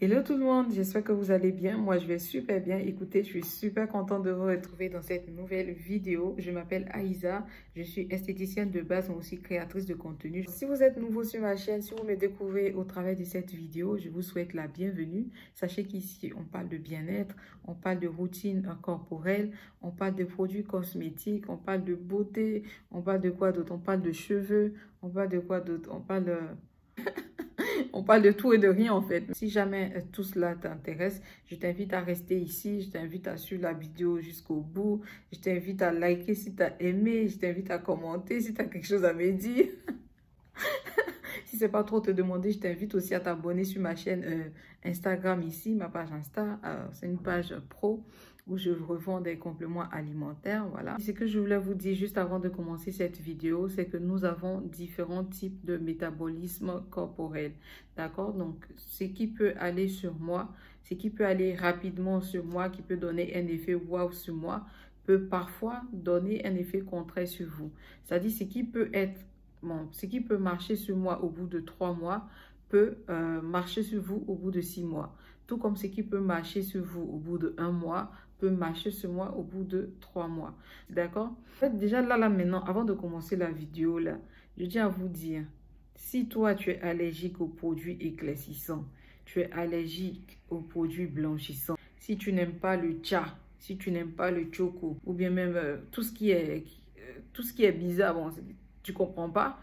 Hello tout le monde, j'espère que vous allez bien. Moi, je vais super bien. Écoutez, je suis super contente de vous retrouver dans cette nouvelle vidéo. Je m'appelle Aïza, je suis esthéticienne de base, mais aussi créatrice de contenu. Si vous êtes nouveau sur ma chaîne, si vous me découvrez au travers de cette vidéo, je vous souhaite la bienvenue. Sachez qu'ici, on parle de bien-être, on parle de routine corporelle, on parle de produits cosmétiques, on parle de beauté, on parle de quoi d'autre? On parle de cheveux, on parle de quoi d'autre? On parle de tout et de rien en fait. Si jamais tout cela t'intéresse, je t'invite à rester ici, je t'invite à suivre la vidéo jusqu'au bout, je t'invite à liker si tu as aimé, je t'invite à commenter si tu as quelque chose à me dire. Si c'est pas trop te demander, je t'invite aussi à t'abonner sur ma chaîne Instagram ici, ma page Insta. C'est une page pro où je revends des compléments alimentaires, voilà. Ce que je voulais vous dire juste avant de commencer cette vidéo, c'est que nous avons différents types de métabolisme corporel, d'accord? Donc, ce qui peut aller sur moi, ce qui peut aller rapidement sur moi, qui peut donner un effet wow sur moi, peut parfois donner un effet contraire sur vous. C'est-à-dire, ce qui peut être bon, ce qui peut marcher sur moi au bout de 3 mois peut marcher sur vous au bout de 6 mois. Tout comme ce qui peut marcher sur vous au bout de 1 mois peut marcher sur moi au bout de 3 mois. D'accord? En fait, déjà là, maintenant, avant de commencer la vidéo, là, je tiens à vous dire, si toi, tu es allergique aux produits éclaircissants, tu es allergique aux produits blanchissants, si tu n'aimes pas le tcha, si tu n'aimes pas le choco, ou bien même tout ce qui est bizarre, bon, tu comprends pas,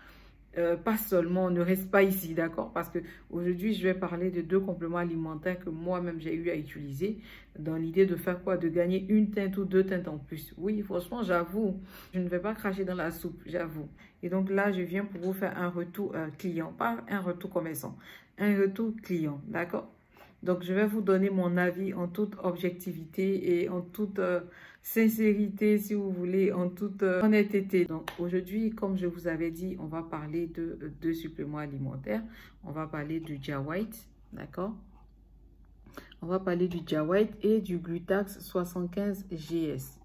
pas seulement, ne reste pas ici, d'accord? Parce que aujourd'hui, je vais parler de 2 compléments alimentaires que moi-même j'ai eu à utiliser dans l'idée de faire quoi? De gagner une teinte ou 2 teintes en plus. Oui, franchement, j'avoue, je ne vais pas cracher dans la soupe, j'avoue. Et donc là, je viens pour vous faire un retour client, pas un retour commerçant, un retour client, d'accord? Donc, je vais vous donner mon avis en toute objectivité et en toute sincérité, si vous voulez, en toute honnêteté. Donc, aujourd'hui, comme je vous avais dit, on va parler de 2 suppléments alimentaires. On va parler du Gia White, d'accord? On va parler du Gia White et du Glutax 75 GS.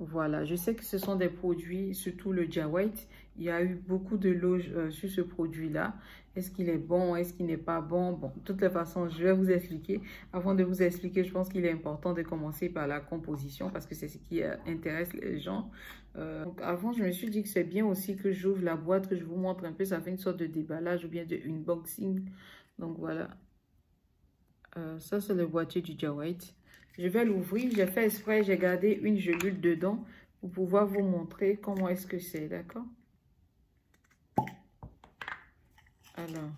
Voilà, je sais que ce sont des produits, surtout le Gia White. Il y a eu beaucoup de loges sur ce produit-là. Est-ce qu'il est bon? Est-ce qu'il n'est pas bon? Bon, de toutes les façons, je vais vous expliquer. Avant de vous expliquer, je pense qu'il est important de commencer par la composition parce que c'est ce qui intéresse les gens. Donc avant, je me suis dit que c'est bien aussi que j'ouvre la boîte, que je vous montre un peu. Ça fait une sorte de déballage ou bien de unboxing. Donc voilà. Ça, c'est le boîtier du Gia White. Je vais l'ouvrir. J'ai fait exprès, j'ai gardé une gelule dedans pour pouvoir vous montrer comment est-ce que c'est, d'accord? Alors,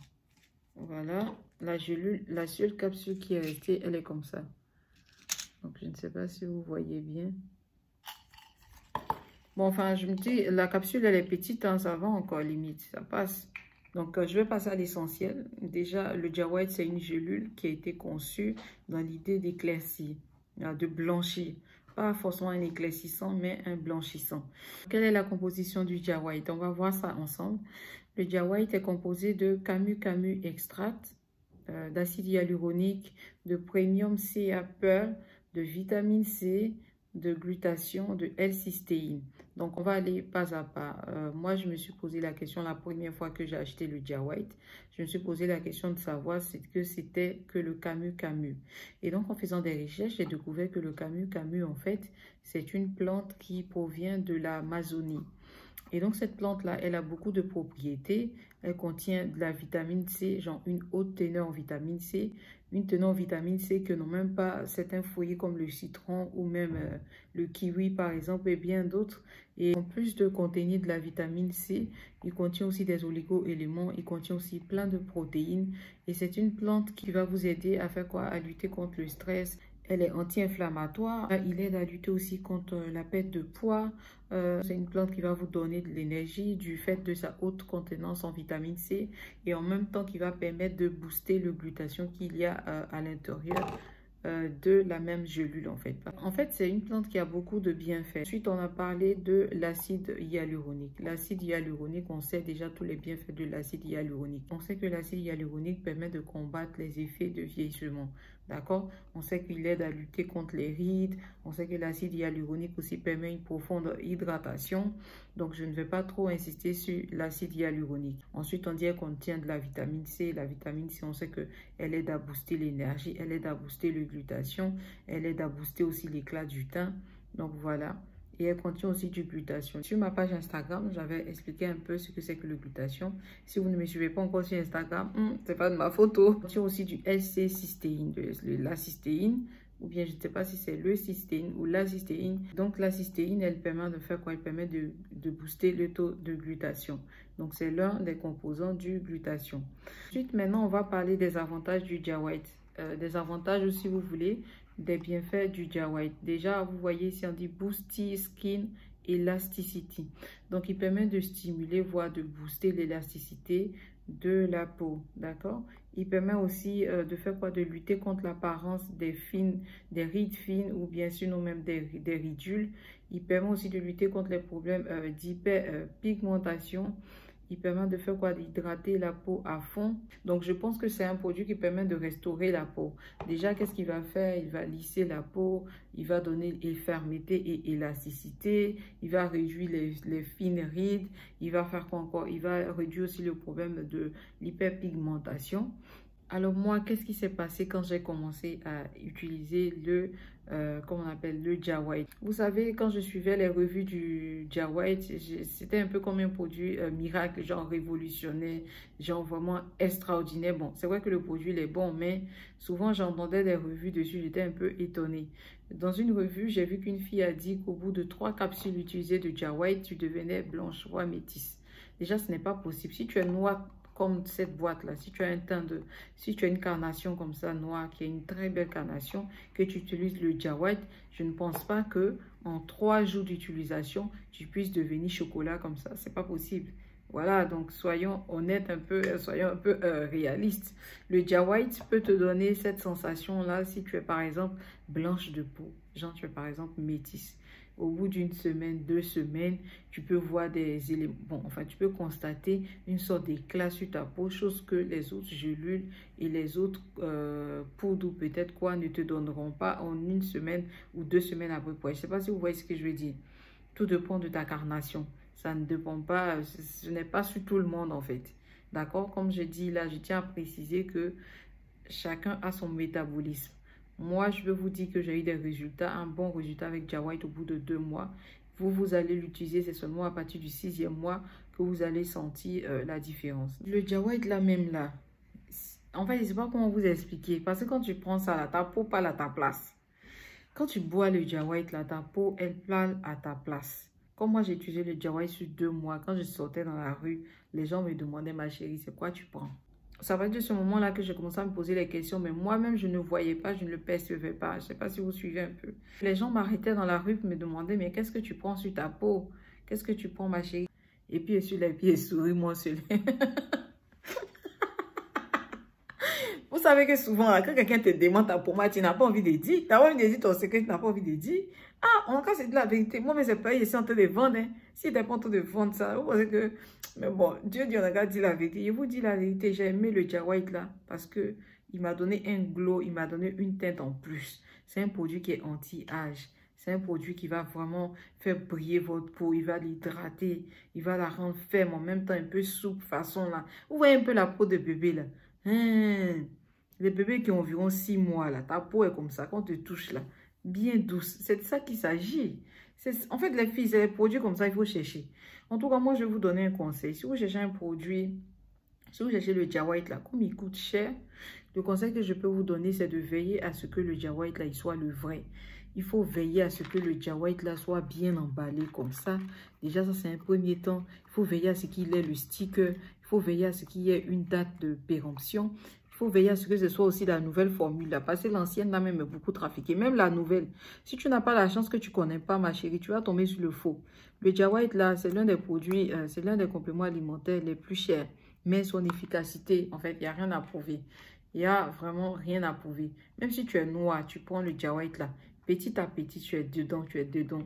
voilà. La gelule, la seule capsule qui est restée, elle est comme ça. Donc, je ne sais pas si vous voyez bien. Bon, enfin, je me dis, la capsule, elle est petite, hein, ça va encore, limite, ça passe. Donc, je vais passer à l'essentiel. Déjà, le Gia White, c'est une gelule qui a été conçue dans l'idée d'éclaircir, de blanchir. Pas forcément un éclaircissant, mais un blanchissant. Quelle est la composition du Gia White? On va voir ça ensemble. Le Gia White est composé de camu-camu extract, d'acide hyaluronique, de premium CA pearl, de vitamine C, de glutation, de L-cystéine. Donc, on va aller pas à pas. Moi, je me suis posé la question la première fois que j'ai acheté le Gia White. Je me suis posé la question de savoir que c'était que le camu-camu. Et donc, en faisant des recherches, j'ai découvert que le camu-camu, en fait, c'est une plante qui provient de l'Amazonie. Et donc, cette plante-là, elle a beaucoup de propriétés. Elle contient de la vitamine C, genre une haute teneur en vitamine C. Une teneur en vitamine C que n'ont même pas certains fruits comme le citron ou même le kiwi, par exemple, et bien d'autres. Et en plus de contenir de la vitamine C, il contient aussi des oligo-éléments. Il contient aussi plein de protéines. Et c'est une plante qui va vous aider à faire quoi? À lutter contre le stress. Elle est anti-inflammatoire. Il aide à lutter aussi contre la perte de poids. C'est une plante qui va vous donner de l'énergie du fait de sa haute contenance en vitamine C et en même temps qui va permettre de booster le glutation qu'il y a à l'intérieur de la même gelule en fait. En fait, c'est une plante qui a beaucoup de bienfaits. Ensuite, on a parlé de l'acide hyaluronique. L'acide hyaluronique, on sait déjà tous les bienfaits de l'acide hyaluronique. On sait que l'acide hyaluronique permet de combattre les effets de vieillissement. D'accord? On sait qu'il aide à lutter contre les rides. On sait que l'acide hyaluronique aussi permet une profonde hydratation. Donc, je ne vais pas trop insister sur l'acide hyaluronique. Ensuite, on dit qu'elle contient de la vitamine C. La vitamine C, on sait qu'elle aide à booster l'énergie, elle aide à booster le glutathion, elle aide à booster aussi l'éclat du teint. Donc, voilà. Et elle contient aussi du glutathion. Sur ma page Instagram, j'avais expliqué un peu ce que c'est que le glutathion. Si vous ne me suivez pas encore sur Instagram, c'est pas de ma photo. Elle contient aussi du L-C-cystéine, de la cystéine, ou bien je ne sais pas si c'est le cystéine ou la cystéine. Donc la cystéine, elle permet de faire quoi? Elle permet de booster le taux de glutathion. Donc c'est l'un des composants du glutathion. Ensuite, maintenant, on va parler des avantages du Gia White. Des avantages, ou si vous voulez, des bienfaits du Gia White. Déjà, vous voyez ici, on dit Boosty Skin Elasticity. Donc, il permet de stimuler, voire de booster l'élasticité de la peau. D'accord? Il permet aussi de faire quoi? De lutter contre l'apparence des rides fines ou bien sûr même des ridules. Il permet aussi de lutter contre les problèmes d'hyperpigmentation. Il permet de faire quoi? D'hydrater la peau à fond. Donc, je pense que c'est un produit qui permet de restaurer la peau. Déjà, qu'est-ce qu'il va faire? Il va lisser la peau, il va donner fermeté et élasticité, il va réduire les fines rides, il va faire quoi encore? Il va réduire aussi le problème de l'hyperpigmentation. Alors moi, qu'est-ce qui s'est passé quand j'ai commencé à utiliser comment on appelle, le Gia White? Vous savez, quand je suivais les revues du Gia White, c'était un peu comme un produit miracle, genre révolutionnaire, genre vraiment extraordinaire. Bon, c'est vrai que le produit il est bon, mais souvent j'entendais des revues dessus, j'étais un peu étonnée. Dans une revue, j'ai vu qu'une fille a dit qu'au bout de 3 capsules utilisées de Gia White, tu devenais blanche, voire métisse. Déjà, ce n'est pas possible. Si tu es noire, comme cette boîte-là, si tu as un teint si tu as une carnation comme ça, noire, qui est une très belle carnation, que tu utilises le Gia White, je ne pense pas que en 3 jours d'utilisation, tu puisses devenir chocolat comme ça. C'est pas possible. Voilà, donc soyons honnêtes un peu, soyons un peu réalistes. Le Gia White peut te donner cette sensation-là si tu es par exemple blanche de peau, genre tu es par exemple métisse. Au bout d'une semaine, 2 semaines, tu peux voir des éléments, bon, enfin, tu peux constater une sorte d'éclat sur ta peau, chose que les autres gélules et les autres poudres ou peut-être quoi ne te donneront pas en 1 semaine ou 2 semaines à peu près. Je ne sais pas si vous voyez ce que je veux dire. Tout dépend de ta carnation. Ça ne dépend pas, ce n'est pas sur tout le monde en fait. D'accord? Comme je dis là, je tiens à préciser que chacun a son métabolisme. Moi, je peux vous dire que j'ai eu des résultats, un bon résultat avec Gia White au bout de 2 mois. Vous allez l'utiliser, c'est seulement à partir du 6e mois que vous allez sentir la différence. Le Gia White là même là, en fait, je ne sais pas comment vous expliquer. Parce que quand tu prends ça là, ta peau parle à ta place. Quand tu bois le Gia White là, ta peau, elle parle à ta place. Comme moi, j'ai utilisé le Gia White sur 2 mois. Quand je sortais dans la rue, les gens me demandaient, ma chérie, c'est quoi tu prends? Ça va être de ce moment-là que j'ai commencé à me poser les questions, mais moi-même, je ne voyais pas, je ne le percevais pas. Je ne sais pas si vous suivez un peu. Les gens m'arrêtaient dans la rue et me demandaient, mais qu'est-ce que tu prends sur ta peau? Qu'est-ce que tu prends, ma chérie? Et puis, sur les pieds, souris, moi, sur les... Vous savez que souvent, quand quelqu'un te demande ta pommade, tu n'as pas envie de dire. Tu n'as pas envie de dire ton secret, tu n'as pas envie de dire. Ah, en cas, c'est de la vérité. Moi, mais c'est pas, je suis en train de vendre. Hein. Si tu n'es pas en train de vendre ça, vous pensez que... Mais bon, Dieu dit, on a dit la vérité. Je vous dis la vérité, j'ai aimé le Gia White là parce que il m'a donné un glow, il m'a donné une teinte en plus. C'est un produit qui est anti-âge. C'est un produit qui va vraiment faire briller votre peau. Il va l'hydrater. Il va la rendre ferme, en même temps un peu souple, façon là. Vous voyez un peu la peau de bébé là. Les bébés qui ont environ 6 mois là, ta peau est comme ça, quand on te touche là, bien douce. C'est de ça qu'il s'agit. En fait, les filles, c'est les produits comme ça, il faut chercher. En tout cas, moi, je vais vous donner un conseil. Si vous cherchez un produit, si vous cherchez le Gia White là, comme il coûte cher, le conseil que je peux vous donner, c'est de veiller à ce que le Gia White là, il soit le vrai. Il faut veiller à ce que le Gia White là soit bien emballé comme ça. Déjà, ça c'est un premier temps. Il faut veiller à ce qu'il ait le sticker. Il faut veiller à ce qu'il y ait une date de péremption. Il faut veiller à ce que ce soit aussi la nouvelle formule là. Parce que l'ancienne là même est beaucoup trafiquée. Même la nouvelle. Si tu n'as pas la chance que tu ne connais pas, ma chérie, tu vas tomber sur le faux. Le Gia White là, c'est l'un des produits, c'est l'un des compléments alimentaires les plus chers. Mais son efficacité, en fait, il n'y a rien à prouver. Il n'y a vraiment rien à prouver. Même si tu es noir, tu prends le Jawite là. Petit à petit, tu es dedans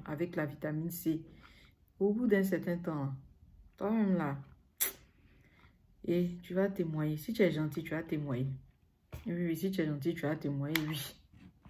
avec la vitamine C. Au bout d'un certain temps, toi-même là, et tu vas témoigner. Si tu es gentil, tu vas témoigner. Oui, si tu es gentil, tu vas témoigner, oui.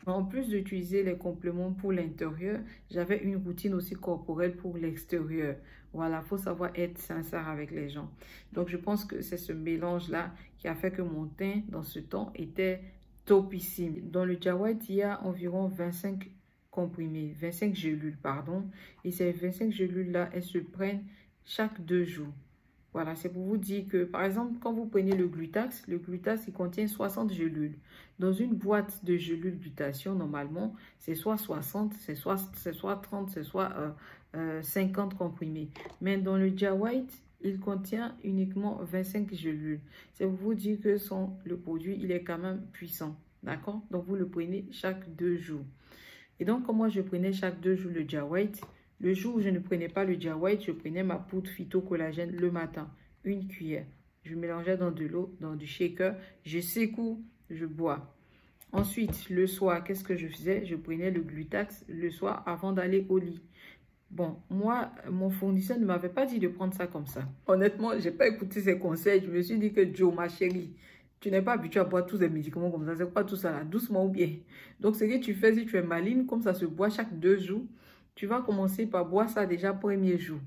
En plus d'utiliser les compléments pour l'intérieur, j'avais une routine aussi corporelle pour l'extérieur. Voilà, il faut savoir être sincère avec les gens. Donc, je pense que c'est ce mélange-là qui a fait que mon teint, dans ce temps, était topissime. Dans le Jawite, il y a environ 25 comprimés, 25 gélules, pardon. Et ces 25 gélules-là, elles se prennent chaque 2 jours. Voilà, c'est pour vous dire que, par exemple, quand vous prenez le Glutax, il contient 60 gélules. Dans une boîte de gélules glutation, normalement, c'est soit 60, c'est soit 30, c'est soit 50 comprimés. Mais dans le Jawite, il contient uniquement 25 gélules. C'est pour vous dire que le produit, il est quand même puissant. D'accord? Donc, vous le prenez chaque 2 jours. Et donc, comme moi, je prenais chaque 2 jours le Jawite, le jour où je ne prenais pas le Jawite, je prenais ma poudre phytocollagène le matin, une cuillère. Je mélangeais dans de l'eau, dans du shaker, je secoue, je bois. Ensuite, le soir, qu'est-ce que je faisais? Je prenais le Glutax le soir avant d'aller au lit. Bon, moi, mon fournisseur ne m'avait pas dit de prendre ça comme ça. Honnêtement, je n'ai pas écouté ses conseils. Je me suis dit que Joe, ma chérie, tu n'es pas habituée à boire tous ces médicaments comme ça. C'est pas tout ça là, doucement ou bien. Donc, ce que tu fais, si tu es maligne, comme ça se boit chaque 2 jours, tu vas commencer par boire ça déjà premier jour.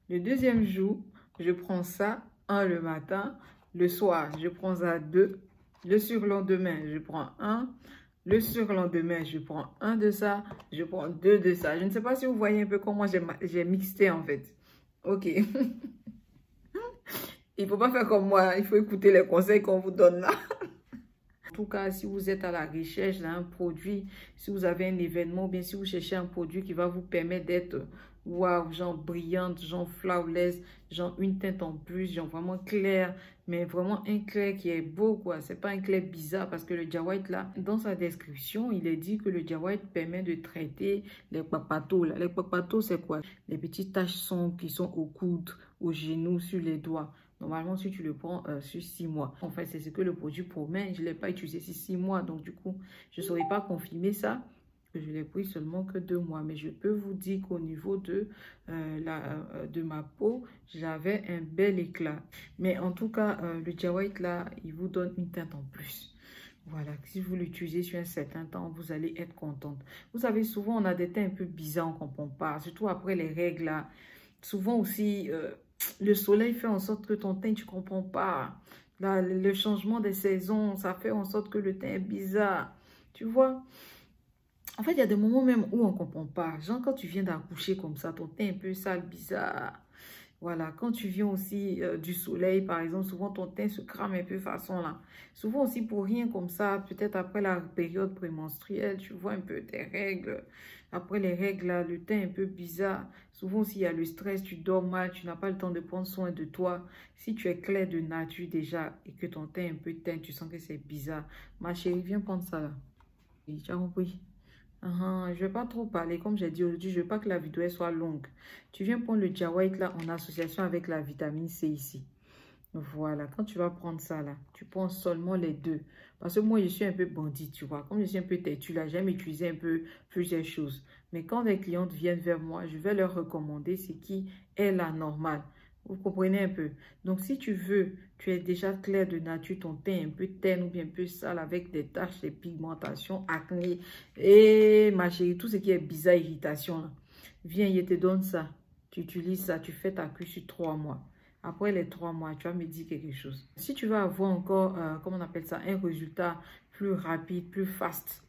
Le deuxième jour, je prends ça, 1 le matin. Le soir, je prends ça 2. Le surlendemain, je prends 1. Le surlendemain, je prends 1 de ça. Je prends 2 de ça. Je ne sais pas si vous voyez un peu comment j'ai mixé en fait. Ok. Il ne faut pas faire comme moi. Il faut écouter les conseils qu'on vous donne là. En tout cas, si vous êtes à la recherche d'un produit, si vous avez un événement, bien si vous cherchez un produit qui va vous permettre d'être wow, genre brillante, genre flawless, genre une teinte en plus, genre vraiment clair, mais vraiment un clair qui est beau quoi. C'est pas un clair bizarre parce que le Jawite là, dans sa description, il est dit que le Jawite permet de traiter les papatos là. Les papatos c'est quoi? Les petites taches sombres qui sont au coude, aux genoux, sur les doigts. Normalement, si tu le prends sur 6 mois. En fait, c'est ce que le produit promet. Je ne l'ai pas utilisé sur 6 mois. Donc, du coup, je ne saurais pas confirmer ça. Je l'ai pris seulement que 2 mois. Mais je peux vous dire qu'au niveau de ma peau, j'avais un bel éclat. Mais en tout cas, le Jawite, là, il vous donne une teinte en plus. Voilà, si vous l'utilisez sur un certain temps, vous allez être contente. Vous savez, souvent, on a des teints un peu bizarres, on ne comprend pas. Surtout après les règles, là. Souvent aussi... le soleil fait en sorte que ton teint, tu ne comprends pas. Là, le changement des saisons, ça fait en sorte que le teint est bizarre. Tu vois? En fait, il y a des moments même où on ne comprend pas. Genre, quand tu viens d'accoucher comme ça, ton teint est un peu sale, bizarre. Voilà, quand tu viens aussi du soleil, par exemple, souvent ton teint se crame un peu façon là. Souvent aussi pour rien comme ça, peut-être après la période prémenstruelle, tu vois un peu tes règles. Après les règles, là, le teint est un peu bizarre. Souvent aussi, il y a le stress, tu dors mal, tu n'as pas le temps de prendre soin de toi. Si tu es clair de nature déjà et que ton teint est un peu teint, tu sens que c'est bizarre. Ma chérie, viens prendre ça là. Tu as compris? Je ne vais pas trop parler. Comme j'ai dit aujourd'hui, je ne veux pas que la vidéo soit longue. Tu viens prendre le Jawite là en association avec la vitamine C ici. Voilà, quand tu vas prendre ça là, tu prends seulement les 2. Parce que moi, je suis un peu bandit, tu vois. Comme je suis un peu têtue là, j'aime utiliser un peu plusieurs choses. Mais quand les clientes viennent vers moi, je vais leur recommander ce qui est la normale. Vous comprenez un peu? Donc, si tu veux, tu es déjà clair de nature, ton teint un peu terne ou bien un peu sale avec des taches, des pigmentations, acné. Et ma chérie, tout ce qui est bizarre, irritation, là. Viens, je te donne ça. Tu utilises ça, tu fais ta cure sur 3 mois. Après les 3 mois, tu vas me dire quelque chose. Si tu veux avoir encore, comment on appelle ça, un résultat plus rapide, plus fast.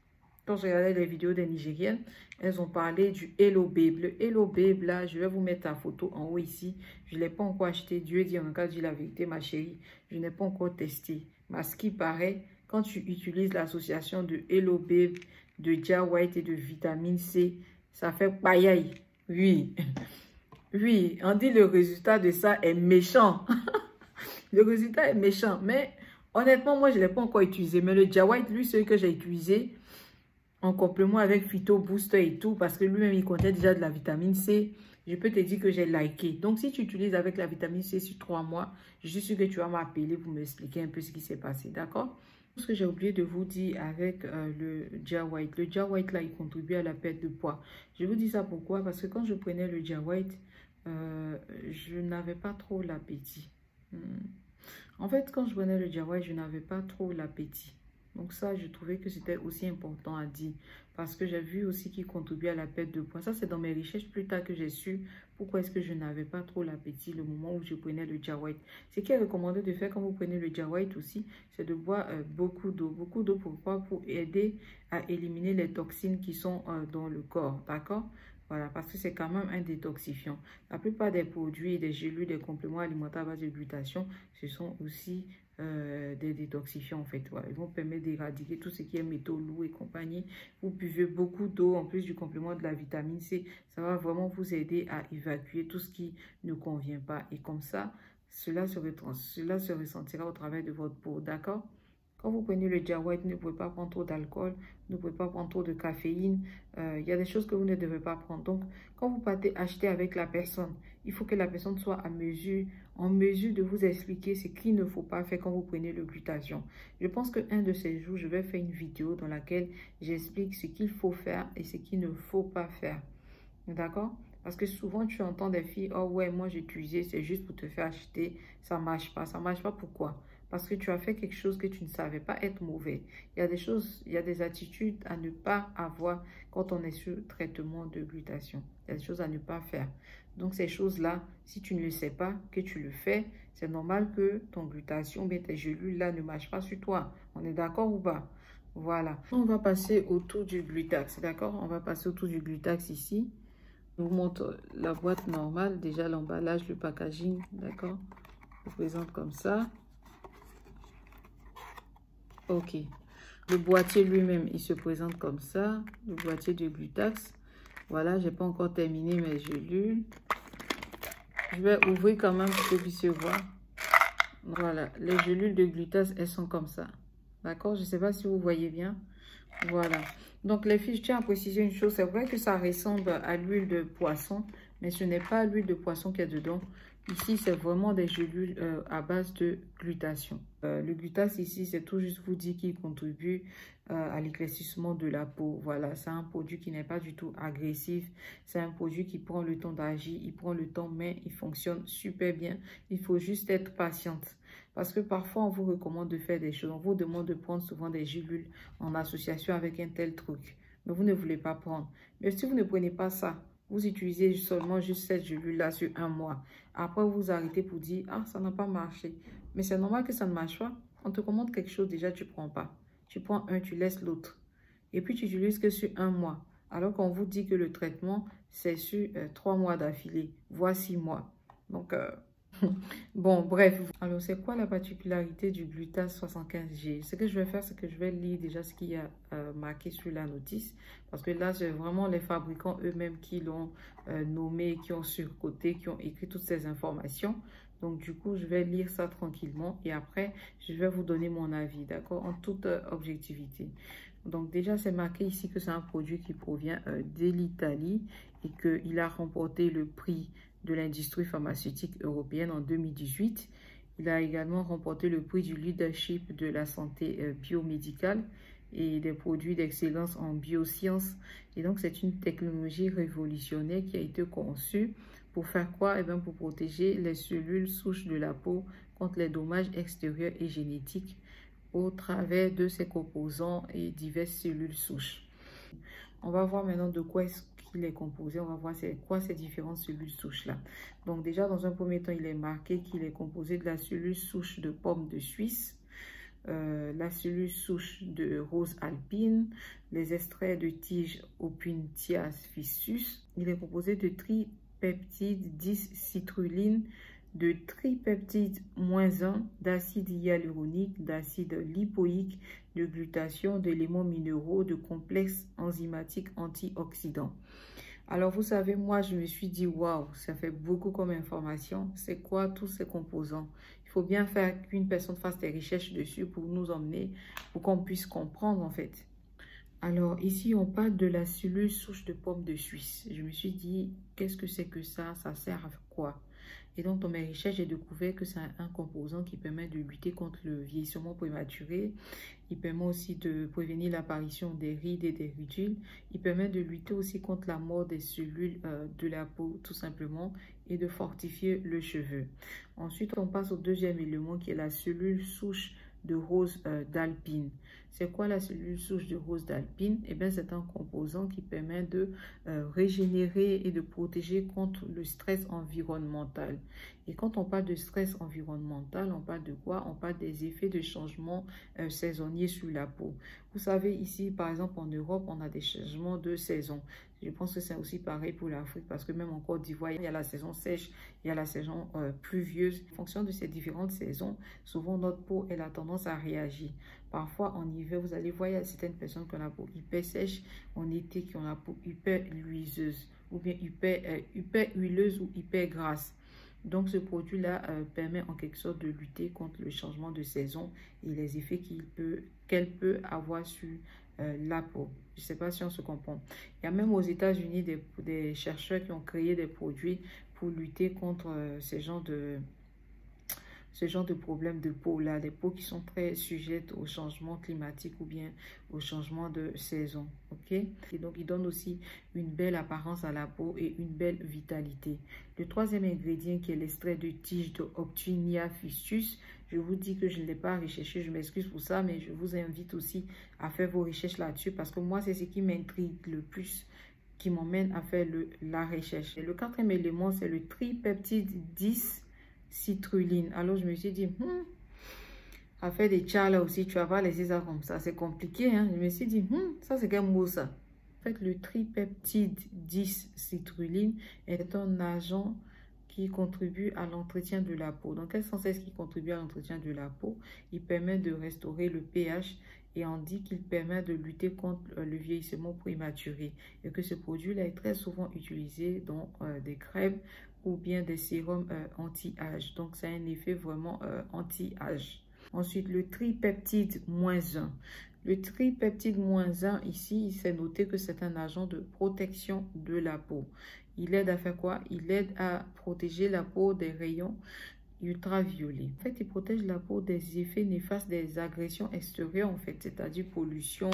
Quand je regardais les vidéos des Nigériennes, elles ont parlé du Hello Babe. Le Hello Babe, là, je vais vous mettre la photo en haut ici. Je ne l'ai pas encore acheté. Dieu dit, en cas dit la vérité, ma chérie. Je n'ai pas encore testé. Mais ce qui paraît, quand tu utilises l'association de Hello Babe, de Jawite et de vitamine C, ça fait payaille. Oui. Oui, on dit le résultat de ça est méchant. Le résultat est méchant. Mais honnêtement, moi, je ne l'ai pas encore utilisé. Mais le Jawite, lui, celui que j'ai utilisé en complément avec Phyto Booster et tout, parce que lui-même, il contient déjà de la vitamine C. Je peux te dire que j'ai liké. Donc, si tu utilises avec la vitamine C sur 3 mois, je suis sûre que tu vas m'appeler pour m'expliquer un peu ce qui s'est passé. D'accord? Ce que j'ai oublié de vous dire avec le Gia White. Le Gia White, là, il contribue à la perte de poids. Je vous dis ça pourquoi? Parce que quand je prenais le Gia White, je n'avais pas trop l'appétit. En fait, quand je prenais le Gia White, je n'avais pas trop l'appétit. Donc ça, je trouvais que c'était aussi important à dire. Parce que j'ai vu aussi qu'il contribue à la perte de poids. Ça, c'est dans mes recherches plus tard que j'ai su pourquoi est-ce que je n'avais pas trop l'appétit le moment où je prenais le Gia White. Ce qui est recommandé de faire quand vous prenez le Gia White aussi, c'est de boire beaucoup d'eau. Beaucoup d'eau pourquoi? Pour aider à éliminer les toxines qui sont dans le corps. D'accord? Voilà, parce que c'est quand même un détoxifiant. La plupart des produits, des gélules, des compléments alimentaires à base de glutathion, ce sont aussi des détoxifiants en fait. Voilà, ils vont permettre d'éradiquer tout ce qui est métaux lourds et compagnie. Vous buvez beaucoup d'eau en plus du complément de la vitamine C. Ça va vraiment vous aider à évacuer tout ce qui ne convient pas. Et comme ça, cela se ressentira au travers de votre peau. D'accord? Quand vous prenez le Gia White, vous ne pouvez pas prendre trop d'alcool, vous ne pouvez pas prendre trop de caféine. Il y a des choses que vous ne devez pas prendre. Donc, quand vous partez acheter avec la personne, il faut que la personne soit en mesure de vous expliquer ce qu'il ne faut pas faire quand vous prenez le glutathion. Je pense qu'un de ces jours, je vais faire une vidéo dans laquelle j'explique ce qu'il faut faire et ce qu'il ne faut pas faire. D'accord? Parce que souvent, tu entends des filles, oh ouais, moi j'ai utilisé, c'est juste pour te faire acheter, ça ne marche pas. Ça ne marche pas pourquoi? Parce que tu as fait quelque chose que tu ne savais pas être mauvais. Il y a des choses, il y a des attitudes à ne pas avoir quand on est sur traitement de glutathion. Il y a des choses à ne pas faire. Donc ces choses-là, si tu ne le sais pas, que tu le fais, c'est normal que ton glutathion, bien tes gélules là ne marchent pas sur toi. On est d'accord ou pas? Voilà. On va passer autour du glutax, d'accord? On va passer autour du glutax ici. Je vous montre la boîte normale, déjà l'emballage, le packaging, d'accord? Je vous présente comme ça. Ok. Le boîtier lui-même, il se présente comme ça. Le boîtier de glutax. Voilà, j'ai pas encore terminé mes gélules. Je vais ouvrir quand même pour que vous puissiez voir. Voilà, les gélules de glutax, elles sont comme ça. D'accord? Je ne sais pas si vous voyez bien. Voilà. Donc, les filles, je tiens à préciser une chose. C'est vrai que ça ressemble à l'huile de poisson, mais ce n'est pas l'huile de poisson qu'il y a dedans. Ici, c'est vraiment des gélules à base de glutathion. Le glutax ici, c'est tout juste vous dire qu'il contribue à l'éclaircissement de la peau. Voilà, c'est un produit qui n'est pas du tout agressif. C'est un produit qui prend le temps d'agir. Il prend le temps, mais il fonctionne super bien. Il faut juste être patiente. Parce que parfois, on vous recommande de faire des choses. On vous demande de prendre souvent des gélules en association avec un tel truc. Mais vous ne voulez pas prendre. Mais si vous ne prenez pas ça, vous utilisez seulement juste cette gélule-là sur un mois. Après, vous arrêtez pour dire, ah, ça n'a pas marché. Mais c'est normal que ça ne marche pas. On te commande quelque chose, déjà, tu ne prends pas. Tu prends un, tu laisses l'autre. Et puis, tu n'utilises que sur un mois. Alors qu'on vous dit que le traitement, c'est sur 3 mois d'affilée, voire 6 mois. Donc, bon, bref. Alors, c'est quoi la particularité du glutax 75G? Ce que je vais faire, c'est que je vais lire déjà ce qu'il y a marqué sur la notice. Parce que là, c'est vraiment les fabricants eux-mêmes qui l'ont nommé, qui ont surcoté, qui ont écrit toutes ces informations. Donc, du coup, je vais lire ça tranquillement. Et après, je vais vous donner mon avis, d'accord? En toute objectivité. Donc, déjà, c'est marqué ici que c'est un produit qui provient de l'Italie et qu'il a remporté le prix de l'industrie pharmaceutique européenne en 2018. Il a également remporté le prix du leadership de la santé biomédicale et des produits d'excellence en biosciences. Et donc, c'est une technologie révolutionnaire qui a été conçue pour faire quoi? Eh bien, pour protéger les cellules souches de la peau contre les dommages extérieurs et génétiques au travers de ses composants et diverses cellules souches. On va voir maintenant de quoi est-ce qu'il est composé. On va voir c'est quoi ces différentes cellules souches là. Donc déjà, dans un premier temps, il est marqué qu'il est composé de la cellule souche de pomme de Suisse, la cellule souche de rose alpine, les extraits de tige Opuntia fissus. Il est composé de tripeptide 10 citrulline, de tripeptide -1, d'acide hyaluronique, d'acide lipoïque, de glutathion, d'éléments minéraux, de complexes enzymatiques antioxydants. Alors, vous savez, moi, je me suis dit, waouh, ça fait beaucoup comme information. C'est quoi tous ces composants? Il faut bien faire qu'une personne fasse des recherches dessus pour nous emmener, pour qu'on puisse comprendre, en fait. Alors, ici, on parle de la cellule souche de pomme de Suisse. Je me suis dit, qu'est-ce que c'est que ça? Ça sert à quoi? Et donc, dans mes recherches, j'ai découvert que c'est un composant qui permet de lutter contre le vieillissement prématuré. Il permet aussi de prévenir l'apparition des rides et des ridules. Il permet de lutter aussi contre la mort des cellules de la peau, tout simplement, et de fortifier le cheveu. Ensuite, on passe au deuxième élément qui est la cellule souche de rose d'alpine. C'est quoi la cellule souche de rose d'alpine? Eh bien, c'est un composant qui permet de régénérer et de protéger contre le stress environnemental. Et quand on parle de stress environnemental, on parle de quoi? On parle des effets de changement saisonniers sur la peau. Vous savez, ici, par exemple, en Europe, on a des changements de saison. Je pense que c'est aussi pareil pour l'Afrique parce que même en Côte d'Ivoire, il y a la saison sèche, il y a la saison pluvieuse. En fonction de ces différentes saisons, souvent notre peau elle a tendance à réagir. Parfois en hiver, vous allez voir, il y a certaines personnes qui ont la peau hyper sèche, en été qui ont la peau hyper luiseuse ou bien hyper huileuse ou hyper grasse. Donc ce produit-là permet en quelque sorte de lutter contre le changement de saison et les effets qu'elle peut avoir sur la peau. Je ne sais pas si on se comprend. Il y a même aux États-Unis des chercheurs qui ont créé des produits pour lutter contre ce genre de problèmes de peau là, des peaux qui sont très sujettes au changement climatique ou bien au changement de saison, ok? Et donc, il donne aussi une belle apparence à la peau et une belle vitalité. Le troisième ingrédient qui est l'extrait de tige de Optunia ficus, je vous dis que je ne l'ai pas recherché, je m'excuse pour ça, mais je vous invite aussi à faire vos recherches là-dessus parce que moi, c'est ce qui m'intrigue le plus, qui m'emmène à faire la recherche. Et le quatrième élément, c'est le tripeptide 10 citrulline. Alors je me suis dit, à faire des chats là aussi, tu vas pas laisser ça comme ça, c'est compliqué. Hein? Je me suis dit, ça c'est quel mot ça? En fait, le tripeptide 10 citrulline est un agent qui contribue à l'entretien de la peau. Donc, quel sens est-ce qui contribue à l'entretien de la peau? Il permet de restaurer le pH et on dit qu'il permet de lutter contre le vieillissement prématuré. Et que ce produit-là est très souvent utilisé dans des crèmes ou bien des sérums anti-âge. Donc, ça a un effet vraiment anti-âge. Ensuite, le tripeptide -1. Le tripeptide -1, ici, c'est noté que c'est un agent de protection de la peau. Il aide à faire quoi? Il aide à protéger la peau des rayons ultraviolets. En fait, il protège la peau des effets néfastes des agressions extérieures, en fait, c'est-à-dire pollution,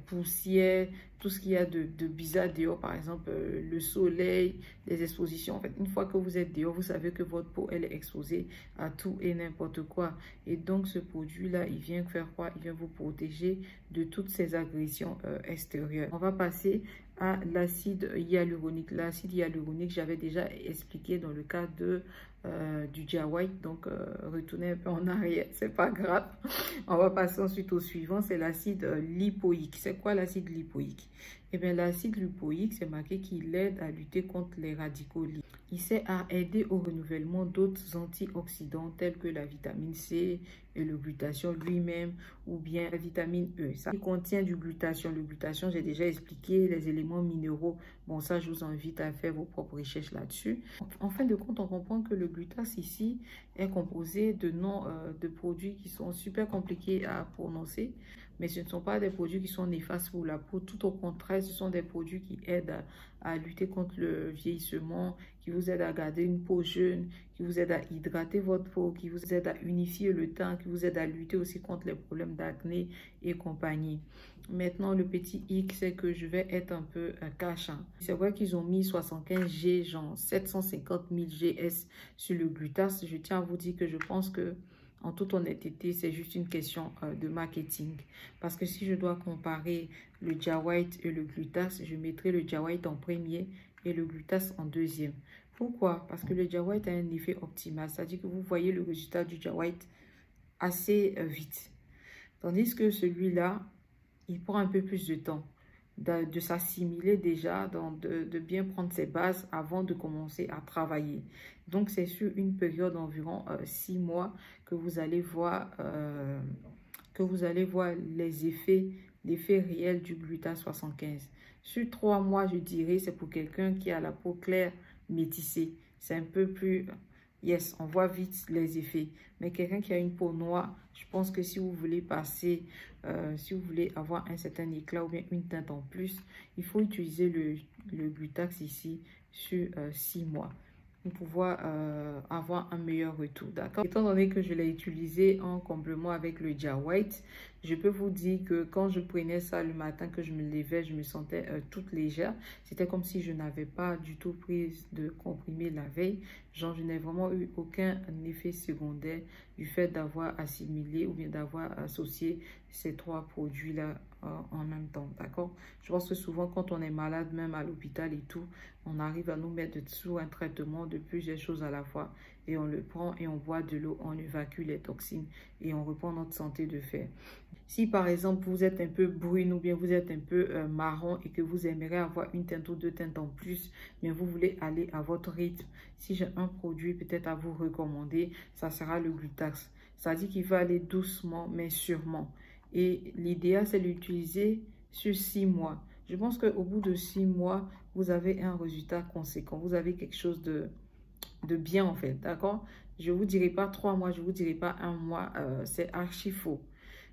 poussière, tout ce qu'il y a de bizarre dehors, par exemple, le soleil, les expositions. En fait, une fois que vous êtes dehors, vous savez que votre peau, elle est exposée à tout et n'importe quoi. Et donc, ce produit-là, il vient faire quoi? Il vient vous protéger de toutes ces agressions extérieures. On va passer à l'acide hyaluronique. L'acide hyaluronique, j'avais déjà expliqué dans le cas du Jia White, donc retournez un peu en arrière, c'est pas grave. On va passer ensuite au suivant, c'est l'acide lipoïque. C'est quoi l'acide lipoïque? Eh bien, l'acide lipoïque, c'est marqué qu'il aide à lutter contre les radicaux libres. Il sert à aider au renouvellement d'autres antioxydants tels que la vitamine C et le glutathion lui-même ou bien la vitamine E. Ça contient du glutathion. Le glutathion, j'ai déjà expliqué les éléments minéraux. Bon, ça, je vous invite à faire vos propres recherches là-dessus. En fin de compte, on comprend que le glutase ici est composé de noms de produits qui sont super compliqués à prononcer. Mais ce ne sont pas des produits qui sont néfastes pour la peau. Tout au contraire, ce sont des produits qui aident à lutter contre le vieillissement, qui vous aident à garder une peau jeune, qui vous aident à hydrater votre peau, qui vous aident à unifier le teint, qui vous aident à lutter aussi contre les problèmes d'acné et compagnie. Maintenant, le petit hic, c'est que je vais être un peu cash. C'est vrai qu'ils ont mis 75 G, genre 750 000 GS sur le glutase. Je tiens à vous dire que je pense que en toute honnêteté, c'est juste une question de marketing. Parce que si je dois comparer le Jia White et le glutase, je mettrai le Jia White en premier et le glutase en deuxième. Pourquoi? Parce que le Jia White a un effet optimal. C'est-à-dire que vous voyez le résultat du Jia White assez vite. Tandis que celui-là, il prend un peu plus de temps de s'assimiler déjà, de bien prendre ses bases avant de commencer à travailler. Donc, c'est sur une période d'environ 6 mois que vous allez voir, les effets réels du glutase 75. Sur 3 mois, je dirais, c'est pour quelqu'un qui a la peau claire métissée. C'est un peu plus... Yes, on voit vite les effets. Mais quelqu'un qui a une peau noire, je pense que si vous voulez passer, si vous voulez avoir un certain éclat ou bien une teinte en plus, il faut utiliser le glutax ici sur 6 mois. pour pouvoir avoir un meilleur retour, d'accord? Étant donné que je l'ai utilisé en complément avec le Dia White, je peux vous dire que quand je prenais ça le matin, que je me levais, je me sentais toute légère. C'était comme si je n'avais pas du tout pris de comprimé la veille. Genre, je n'ai vraiment eu aucun effet secondaire du fait d'avoir assimilé ou bien d'avoir associé ces 3 produits-là en même temps, d'accord? Je pense que souvent, quand on est malade, même à l'hôpital et tout, on arrive à nous mettre sous un traitement de plusieurs choses à la fois. Et on le prend et on boit de l'eau, on évacue les toxines et on reprend notre santé de fer. Si par exemple vous êtes un peu brune ou bien vous êtes un peu marron et que vous aimeriez avoir une teinte ou 2 teintes en plus, mais vous voulez aller à votre rythme, si j'ai un produit peut-être à vous recommander, ça sera le Glutax. Ça dit qu'il va aller doucement mais sûrement. Et l'idéal c'est d'utiliser sur 6 mois. Je pense qu'au bout de 6 mois, vous avez un résultat conséquent. Vous avez quelque chose de bien en fait, d'accord? Je ne vous dirai pas 3 mois, je ne vous dirai pas 1 mois, c'est archi faux.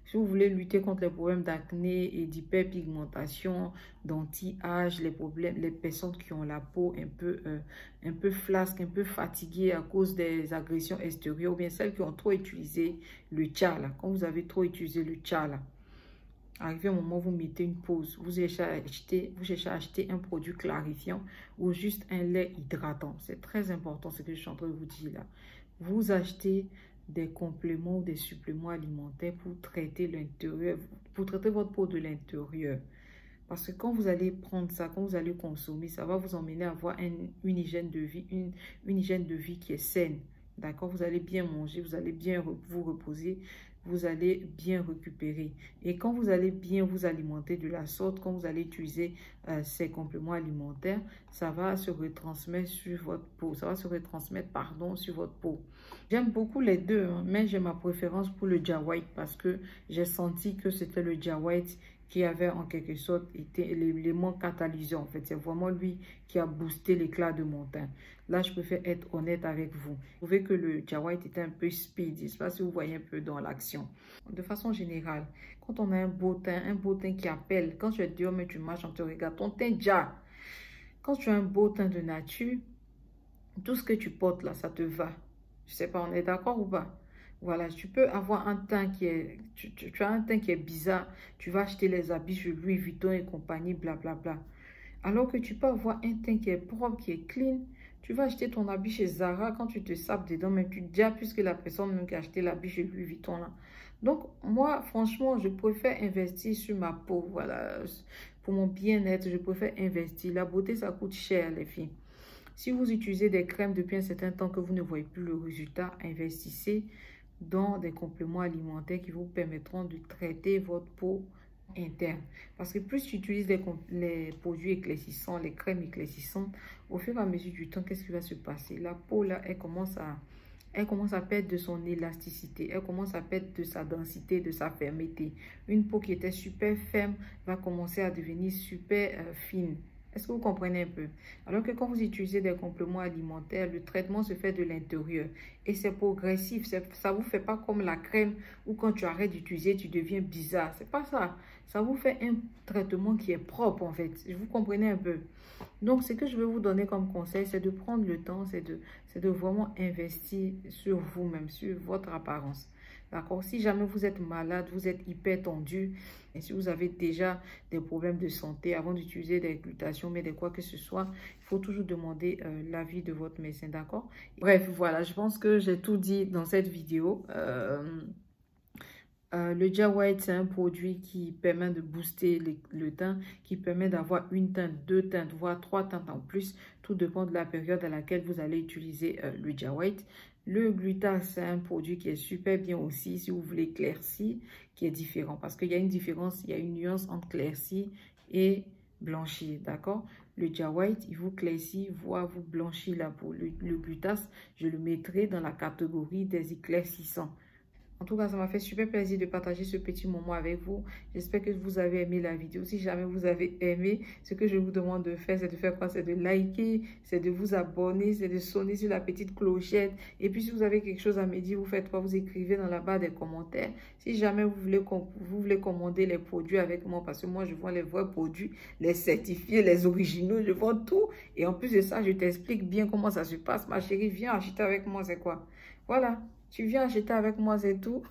Si vous voulez lutter contre les problèmes d'acné et d'hyperpigmentation, d'anti-âge, les personnes qui ont la peau un peu flasque, un peu fatiguée à cause des agressions extérieures, ou bien celles qui ont trop utilisé le Dia là. Quand vous avez trop utilisé le Dia là, arrivé un moment, vous mettez une pause. Vous cherchez à acheter un produit clarifiant ou juste un lait hydratant. C'est très important ce que je suis en train de vous dire là. Vous achetez des compléments ou des suppléments alimentaires pour traiter l'intérieur, pour traiter votre peau de l'intérieur. Parce que quand vous allez prendre ça, quand vous allez consommer, ça va vous emmener à avoir une hygiène de vie, une hygiène de vie qui est saine. D'accord? Vous allez bien manger, vous allez bien vous reposer, vous allez bien récupérer. Et quand vous allez bien vous alimenter de la sorte, quand vous allez utiliser ces compléments alimentaires, ça va se retransmettre sur votre peau. Ça va se retransmettre, pardon, sur votre peau. J'aime beaucoup les deux, hein, mais j'ai ma préférence pour le Dia White parce que j'ai senti que c'était le Dia White qui avait en quelque sorte été l'élément catalyseur. En fait, c'est vraiment lui qui a boosté l'éclat de mon teint. Là, je préfère être honnête avec vous. Vous trouvez que le Dia White était un peu speed. Je ne sais pas si vous voyez un peu dans l'action. De façon générale, quand on a un beau teint qui appelle, quand tu es dehors, mais tu marches, on te regarde, ton teint Dia. Quand tu as un beau teint de nature, tout ce que tu portes là, ça te va. Je ne sais pas, on est d'accord ou pas? Voilà, tu peux avoir un teint qui est... Tu as un teint qui est bizarre. Tu vas acheter les habits chez Louis Vuitton et compagnie, blablabla. Alors que tu peux avoir un teint qui est propre, qui est clean. Tu vas acheter ton habit chez Zara. Quand tu te sapes dedans, même tu te dis, puisque la personne même qui a acheté l'habit chez Louis Vuitton là. Donc, moi, franchement, je préfère investir sur ma peau. Voilà, pour mon bien-être, je préfère investir. La beauté, ça coûte cher, les filles. Si vous utilisez des crèmes depuis un certain temps que vous ne voyez plus le résultat, investissez dans des compléments alimentaires qui vous permettront de traiter votre peau interne. Parce que plus tu utilises les produits éclaircissants, les crèmes éclaircissantes, au fur et à mesure du temps, qu'est-ce qui va se passer? La peau, là, elle commence à perdre de son élasticité, elle commence à perdre de sa densité, de sa fermeté. Une peau qui était super ferme va commencer à devenir super fine. Est-ce que vous comprenez un peu? Alors que quand vous utilisez des compléments alimentaires, le traitement se fait de l'intérieur. Et c'est progressif. Ça ne vous fait pas comme la crème où quand tu arrêtes d'utiliser, tu deviens bizarre. C'est pas ça. Ça vous fait un traitement qui est propre en fait. Vous comprenez un peu? Donc, ce que je veux vous donner comme conseil, c'est de prendre le temps, c'est de vraiment investir sur vous-même, sur votre apparence. D'accord? Si jamais vous êtes malade, vous êtes hyper tendu, et si vous avez déjà des problèmes de santé, avant d'utiliser des glutations, mais de quoi que ce soit, il faut toujours demander l'avis de votre médecin, d'accord? Bref, voilà, je pense que j'ai tout dit dans cette vidéo. Le Dia White, c'est un produit qui permet de booster le teint, qui permet d'avoir une teinte, 2 teintes, voire 3 teintes en plus. Tout dépend de la période à laquelle vous allez utiliser le Dia White. Le Glutax, c'est un produit qui est super bien aussi si vous voulez éclaircir, qui est différent. Parce qu'il y a une différence, il y a une nuance entre éclaircir et blanchir, d'accord? Le Dia White, il vous éclaircit, voire vous blanchit la peau. Le Glutax, je le mettrai dans la catégorie des éclaircissants. En tout cas, ça m'a fait super plaisir de partager ce petit moment avec vous. J'espère que vous avez aimé la vidéo. Si jamais vous avez aimé, ce que je vous demande de faire, c'est de faire quoi? C'est de liker, c'est de vous abonner, c'est de sonner sur la petite clochette. Et puis, si vous avez quelque chose à me dire, vous faites quoi? Vous écrivez dans la barre des commentaires. Si jamais vous voulez commander les produits avec moi, parce que moi, je vends les vrais produits, les certifiés, les originaux, je vends tout. Et en plus de ça, je t'explique bien comment ça se passe. Ma chérie, viens acheter avec moi, c'est quoi? Voilà. Tu viens acheter avec moi, c'est tout.